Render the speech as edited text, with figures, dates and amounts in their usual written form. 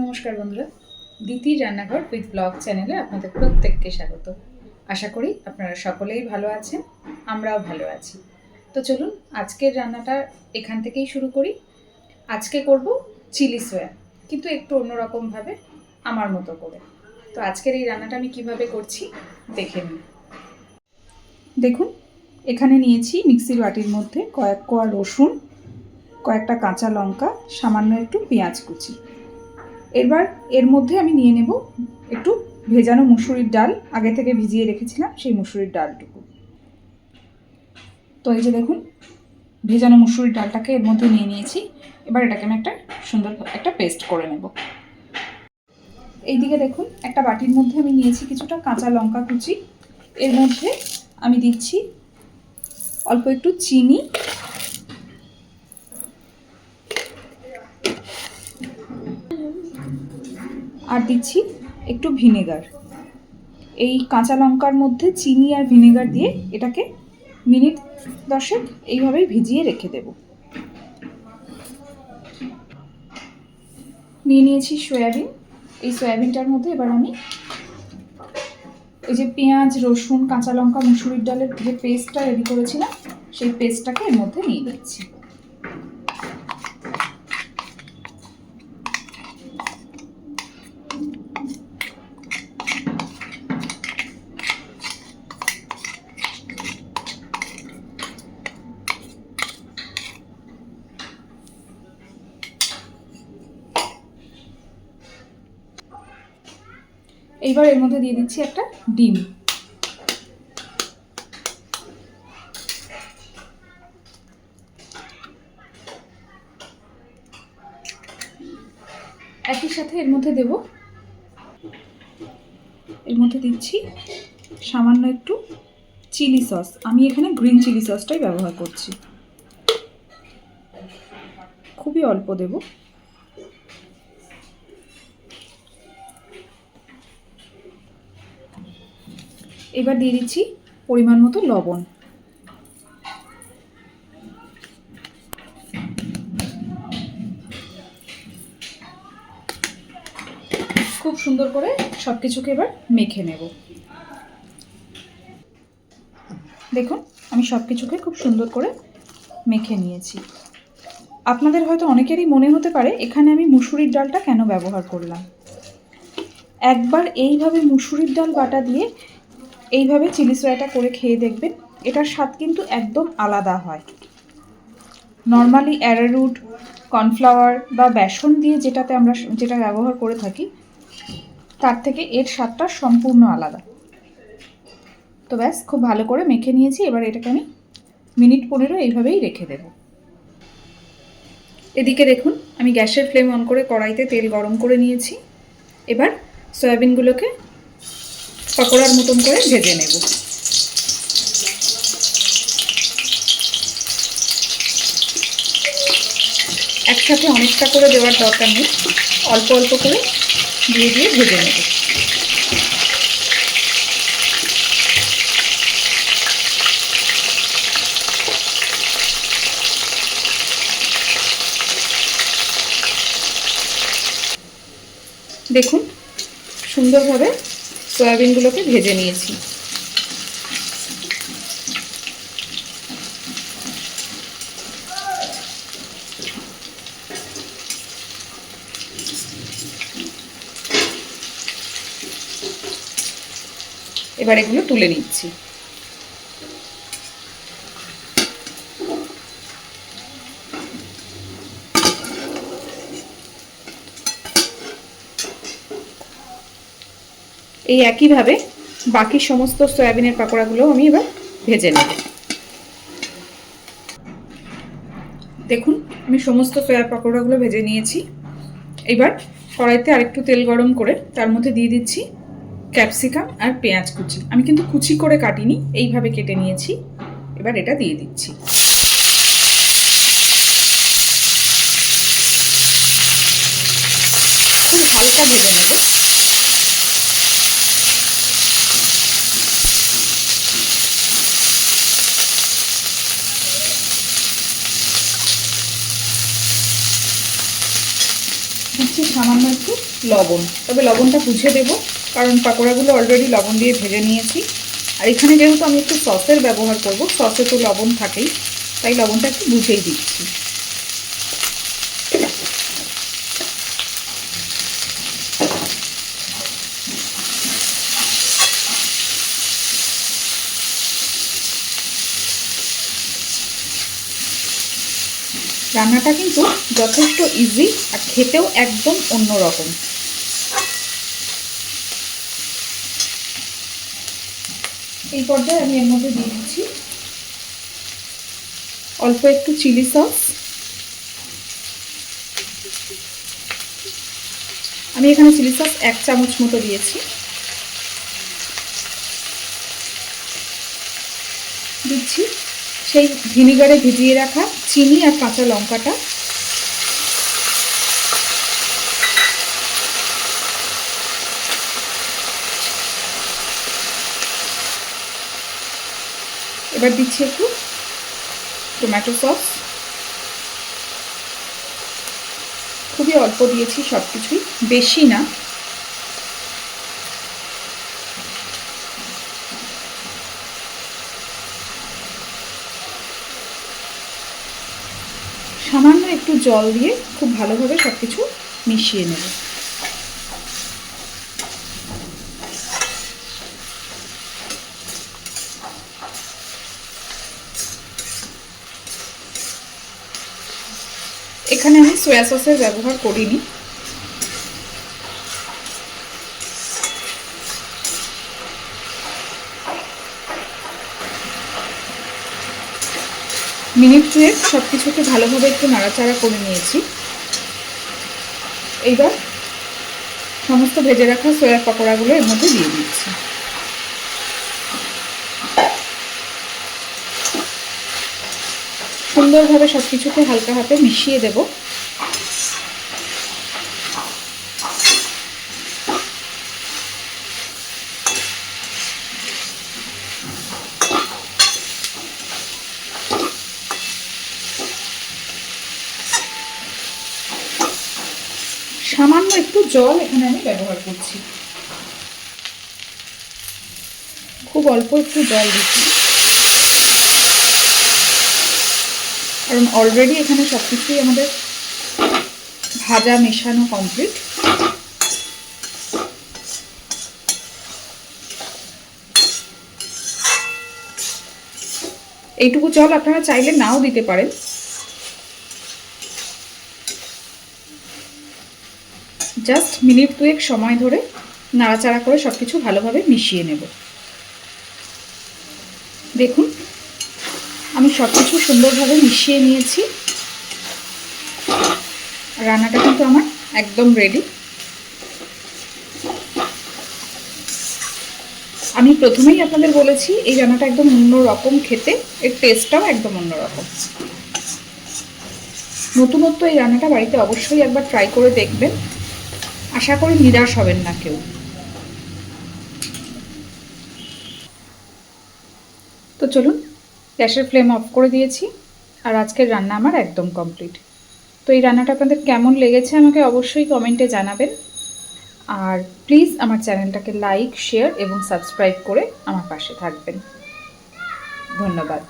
নমস্কার বন্ধুরা, দিতির রান্নাঘর উইথ ব্লগ চ্যানেলে আপনাদের প্রত্যেককে স্বাগত। আশা করি আপনারা সকলেই ভালো আছেন, আমরাও ভালো আছি। তো চলুন আজকের রান্নাটা এখান থেকেই শুরু করি। আজকে করব চিলি সয়া, কিন্তু একটু অন্যরকমভাবে, আমার মতো করে। তো আজকের এই রান্নাটা আমি কিভাবে করছি দেখে নিন। দেখুন, এখানে নিয়েছি মিক্সির বাটির মধ্যে কয়েক কোয়া রসুন, কয়েকটা কাঁচা লঙ্কা, সামান্য একটু পেঁয়াজ কুচি। এবার এর মধ্যে আমি নিয়ে নেব একটু ভেজানো মুসুরির ডাল, আগে থেকে ভিজিয়ে রেখেছিলাম সেই মুসুরির ডালটুকু। তো এই যে দেখুন, ভেজানো মুসুরির ডালটাকে এর মধ্যে নিয়ে নিয়েছি। এবার এটাকে আমি সুন্দর একটা পেস্ট করে নেব। এইদিকে দেখুন, একটা বাটির মধ্যে আমি নিয়েছি কিছুটা কাঁচা লঙ্কা কুচি। এর মধ্যে আমি দিচ্ছি অল্প একটু চিনি, আর দিচ্ছি একটু ভিনেগার। এই কাঁচা লঙ্কার মধ্যে চিনি আর ভিনেগার দিয়ে এটাকে মিনিট 10 এইভাবেই ভিজিয়ে রেখে দেব। নিয়ে নিয়েছি সয়াবিন। এই সয়াবিনটার মধ্যে এবার আমি ওই যে পেঁয়াজ, রসুন, কাঁচা লঙ্কা, মুসুরির ডালের যে পেস্টটা রেডি করেছিলাম সেই পেস্টটাকে এর মধ্যে নিয়ে নিচ্ছি। এইবার এর মধ্যে দিয়ে দিচ্ছি একটা ডিম। একই সাথে এর মধ্যে দিচ্ছি সামান্য একটু চিলি সস। আমি এখানে গ্রিন চিলি সসটাই ব্যবহার করছি, খুবই অল্প দেব। এবার দিয়ে দিচ্ছি পরিমাণ মতো লবণ। খুব সুন্দর করে সব কিছুকে এবার মেখে নেব। দেখুন, আমি সব কিছুকে খুব সুন্দর করে মেখে নিয়েছি। আপনাদের হয়তো অনেকেরই মনে হতে পারে এখানে আমি মুসুরির ডালটা কেন ব্যবহার করলাম। একবার এইভাবে মুসুরির ডাল বাটা দিয়ে এইভাবে চিলি সয়াটা করে খেয়ে দেখবেন, এটার স্বাদ কিন্তু একদম আলাদা হয়। নর্মালি অ্যারারুট, কর্নফ্লাওয়ার বা বেসন দিয়ে যেটা ব্যবহার করে থাকি, তার থেকে এর স্বাদটা সম্পূর্ণ আলাদা। তো ব্যাস, খুব ভালো করে মেখে নিয়েছি। এবার এটাকে আমি মিনিট 15 এইভাবেই রেখে দেব। এদিকে দেখুন, আমি গ্যাসের ফ্লেম অন করে কড়াইতে তেল গরম করে নিয়েছি। এবার সয়াবিনগুলোকে পকোড়ার মতন করে ভেজে নেব। একসাথে অনেকটা করে দেওয়ার দরকার নেই, অল্প অল্প করে দিয়ে ভেজে নেব। দেখুন, সুন্দরভাবে সয়াবিনগুলোকে ভেজে নিয়েছি। এবার এগুলো তুলে নিচ্ছি। এই একইভাবে বাকি সমস্ত সয়াবিনের পাকোড়াগুলো আমি এবার ভেজে নেব। দেখুন, আমি সমস্ত সয়া পাকোড়াগুলো ভেজে নিয়েছি। এবার কড়াইতে আরেকটু তেল গরম করে তার মধ্যে দিয়ে দিচ্ছি ক্যাপসিকাম আর পেঁয়াজ কুচি। আমি কিন্তু কুচি করে কাটিনি, এইভাবে কেটে নিয়েছি। এবার এটা দিয়ে দিচ্ছি। খুব হালকা ভেজে নেব। দিচ্ছি সামান্য একটু লবণ, তবে লবণটা বুঝে দেবো, কারণ পাকোড়াগুলো অলরেডি লবণ দিয়ে ভেজে নিয়েছি। আর এখানে যেহেতু আমি একটু সসের ব্যবহার করব, সসে তো লবণ থাকেই, তাই লবণটা একটু বুঝেই দিচ্ছি। রান্নাটা কিন্তু যথেষ্ট ইজি আর খেতেও একদম অন্যরকম। এই পর্যায়ে আমি এর মধ্যে দিয়ে দিচ্ছি অল্প একটু চিলি সস। আমি এখানে চিলি সস 1 চামচ মতো দিয়েছি। দিচ্ছি সেই ভিনিগারে ভিজিয়ে রাখা চিনি আর কাঁচা লঙ্কাটা। এবার দিচ্ছি একটু টমেটো সস, খুবই অল্প দিয়েছি সব কিছুই, বেশি না। সামান্য একটু জল দিয়ে খুব ভালোভাবে সব কিছু মিশিয়ে নেব। এখানে আমি সয়া সসের ব্যবহার করিনি। মিনিট 2 সব কিছুকে ভালোভাবে একটু নাড়াচাড়া করে নিয়েছি। এইবার সমস্ত ভেজে রাখা সয়া পকোড়াগুলো এর মধ্যে দিয়ে দিচ্ছি। সুন্দরভাবে সব কিছুকে হালকা হাতে মিশিয়ে দেব। সামান্য একটু জল এখানে আমি ব্যবহার করছি, খুব অল্প একটু জল দিচ্ছি, কারণ অলরেডি এখানে সব কিছুই আমাদের ভাজা মেশানো কমপ্লিট। এইটুকু জল আপনারা চাইলে নাও দিতে পারেন। জাস্ট মিনিট 2 সময় ধরে নাড়াচাড়া করে সব কিছু ভালোভাবে মিশিয়ে নেব। দেখুন আমি সব কিছু সুন্দরভাবে মিশিয়ে নিয়েছি। রান্নাটা কিন্তু আমার একদম রেডি। আমি প্রথমেই আপনাদের বলেছি এই রান্নাটা একদম অন্যরকম খেতে, এর টেস্টটাও একদম অন্যরকম। নতুনত্ব এই রান্নাটা বাড়িতে অবশ্যই একবার ট্রাই করে দেখবেন, আশা করি নিরাশ হবেন না কেউ। তো চলুন, গ্যাসের ফ্লেম অফ করে দিয়েছি আর আজকের রান্না আমার একদম কমপ্লিট। তো এই রান্নাটা আপনাদের কেমন লেগেছে আমাকে অবশ্যই কমেন্টে জানাবেন। আর প্লিজ আমার চ্যানেলটাকে লাইক, শেয়ার এবং সাবস্ক্রাইব করে আমার পাশে থাকবেন। ধন্যবাদ।